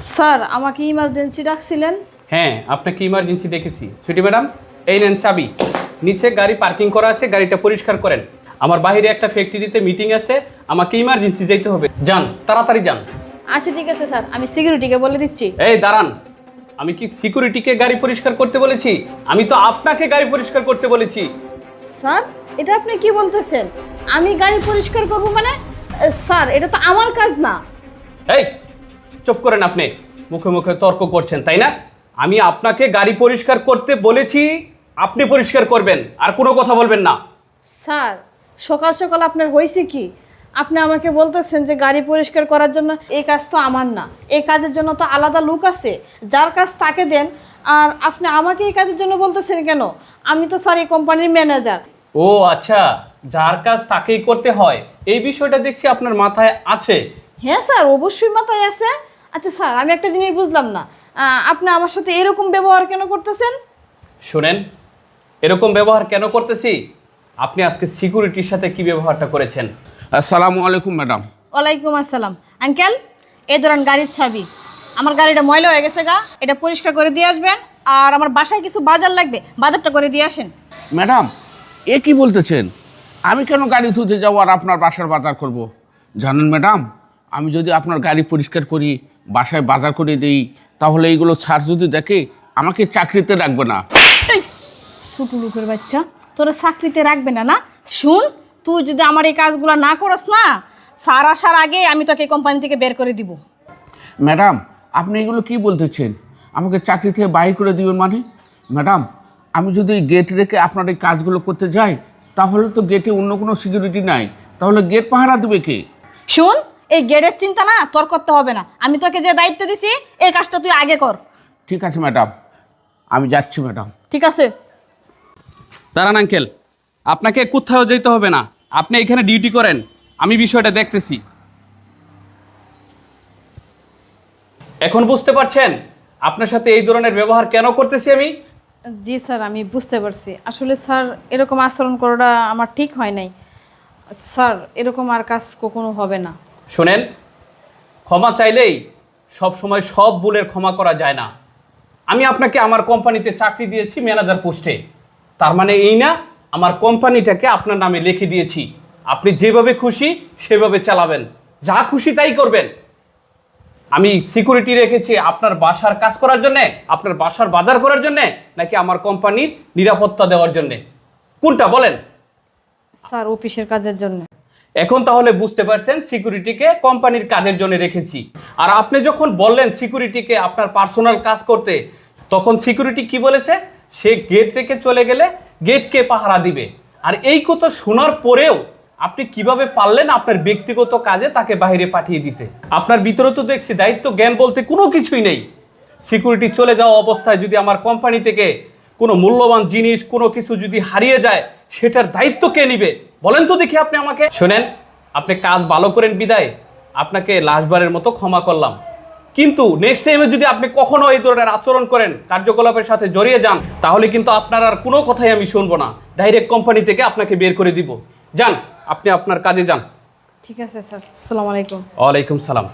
Sir আমাকে emergency ডাকছিলেন? হ্যাঁ, আপনাকে ইমার্জেন্সি ডেকেছি। ছুটি ম্যাডাম, এই নেন চাবি। নিচে গাড়ি পার্কিং করা আছে, গাড়িটা পরিষ্কার করেন। আমার বাইরে একটা ফ্যাক্টরিতে মিটিং আছে, আমাকে ইমার্জেন্সি যেতে হবে। যান, তাড়াতাড়ি যান। আচ্ছা ঠিক আছে স্যার, আমি সিকিউরিটিকে বলে দিচ্ছি। এই দাঁড়ান, আমি কি সিকিউরিটিকে গাড়ি পরিষ্কার করতে বলেছি? আমি তো আপনাকে গাড়ি পরিষ্কার করতে বলেছি। স্যার এটা আপনি কি বলতেছেন? আমি গাড়ি পরিষ্কার করব মানে? স্যার এটা তো আমার কাজ না। এই চুপ করেন, আপনি মুখে মুখে তর্ক করছেন তাই না? আমি আপনাকে গাড়ি পরিষ্কার করতে বলেছি, আপনি পরিষ্কার করবেন, আর কোনো কথা বলবেন না। স্যার সকাল সকাল আপনার হয়েছে কি? আপনি আমাকে বলতেছেন যে গাড়ি পরিষ্কার করার জন্য, এই কাজ তো আমার না। এই কাজের জন্য তো আলাদা লোক আছে, যার কাজ তাকে দেন। আর আপনি আমাকে এই কাজের জন্য বলতেছেন কেন? আমি তো স্যার এই কোম্পানির ম্যানেজার। ও আচ্ছা, যার কাজ তাকেই করতে হয়, এই বিষয়টা দেখছি আপনার মাথায় আছে। হ্যাঁ স্যার, অবশ্যই মাথায় আছে। আচ্ছা স্যার, আমি একটা জিনিস বুঝলাম না, আপনি আমার সাথে এরকম ব্যবহার কেন করতেছেন? শুনেন, এরকম ব্যবহার কেন করতেছি? আপনি আজকে সিকিউরিটির সাথে কি ব্যবহারটা করেছেন? আসসালামু আলাইকুম ম্যাডাম। ওয়ালাইকুম আসসালাম। আঙ্কেল, এই ধরেন গাড়ির চাবি। আমার গাড়িটা ময়লা হয়ে গেছে গা, এটা পরিষ্কার করে দিয়ে আসবেন। আর আমার বাসায় কিছু বাজার লাগবে, বাজারটা করে দিয়ে আসেন। ম্যাডাম, এ কি বলতেছেন? আমি কেন গাড়ি ধুতে যাবো আর আপনার বাসার বাজার করব? জানেন ম্যাডাম, আমি যদি আপনার গাড়ি পরিষ্কার করি, বাসায় বাজার করে দিই, তাহলে এইগুলো স্যার যদি দেখে আমাকে চাকরিতে রাখবে না। এই ছোট লোকের বাচ্চা, তোরা চাকরিতে রাখবে না? না শুন, তুই যদি আমার এই কাজগুলো না করস না, স্যার আসার আগে আমি তোকে কোম্পানি থেকে বের করে দিব। ম্যাডাম, আপনি এগুলো কি বলতেছেন? আমাকে চাকরি থেকে বাইর করে দিবেন মানে? ম্যাডাম, আমি যদি গেট রেখে আপনার এই কাজগুলো করতে যাই, তাহলে তো গেটে অন্য কোনো সিকিউরিটি নাই, তাহলে গেট পাহারা দেবে কে? শুন, এই গেটের চিন্তা না তোর করতে হবে না। আমি তোকে যে দায়িত্ব দিছি, এই কাজটা তুই আগে কর। ঠিক আছে ম্যাডাম, আমি যাচ্ছি ম্যাডাম। ঠিক আছে। দাঁড়ান আঙ্কেল, আপনাকে কোথাও যেতে হবে না, আপনি এখানে ডিউটি করেন, আমি বিষয়টা দেখতেছি। এখন বুঝতে পারছেন আপনার সাথে এই ধরনের ব্যবহার কেন করতেছি আমি? জি স্যার, আমি বুঝতে পারছি। আসলে স্যার এরকম আচরণ করাটা আমার ঠিক হয় নাই। স্যার এরকম আর কাজ কখনো হবে না। শোনেন, ক্ষমা চাইলেই সব সময় সব ভুলের ক্ষমা করা যায় না। আমি আপনাকে আমার কোম্পানিতে চাকরি দিয়েছি ম্যানেজার পোস্টে, তার মানে এই না আমার কোম্পানিটাকে আপনার নামে লিখে দিয়েছি। আপনি যেভাবে খুশি সেভাবে চালাবেন, যা খুশি তাই করবেন। আমি সিকিউরিটি রেখেছি আপনার বাসার কাজ করার জন্যে, আপনার বাসার বাজার করার জন্যে, নাকি আমার কোম্পানির নিরাপত্তা দেওয়ার জন্যে? কোনটা বলেন? স্যার অফিসের কাজের জন্য। এখন তাহলে বুঝতে পারছেন সিকিউরিটিকে কোম্পানির কাজের জন্য রেখেছি। আর আপনি যখন বললেন সিকিউরিটিকে আপনার পার্সোনাল কাজ করতে, তখন সিকিউরিটি কি বলেছে? সে গেট রেখে চলে গেলে গেটকে পাহারা দিবে। আর এই কথা শোনার পরেও আপনি কিভাবে পারলেন আপনার ব্যক্তিগত কাজে তাকে বাইরে পাঠিয়ে দিতে? আপনার ভিতরে তো দেখছি দায়িত্ব জ্ঞান বলতে কোনো কিছুই নেই। সিকিউরিটি চলে যাওয়া অবস্থায় যদি আমার কোম্পানি থেকে কোনো মূল্যবান জিনিস, কোনো কিছু যদি হারিয়ে যায়, সেটার দায়িত্ব কে নিবে বলেন তো দেখি আপনি আমাকে। শোনেন, আপনি কাজ ভালো করেন বিদায় আপনাকে লাস্টবারের মতো ক্ষমা করলাম, কিন্তু নেক্সট টাইমে যদি আপনি কখনো এই ধরনের আচরণ করেন, কার্যকলাপের সাথে জড়িয়ে যান, তাহলে কিন্তু আপনার আর কোনো কথাই আমি শুনবো না। ডাইরেক্ট কোম্পানি থেকে আপনাকে বের করে দিব। যান, আপনি আপনার কাজে যান। ঠিক আছে স্যার, আসসালামু আলাইকুম। ওয়ালাইকুম সালাম।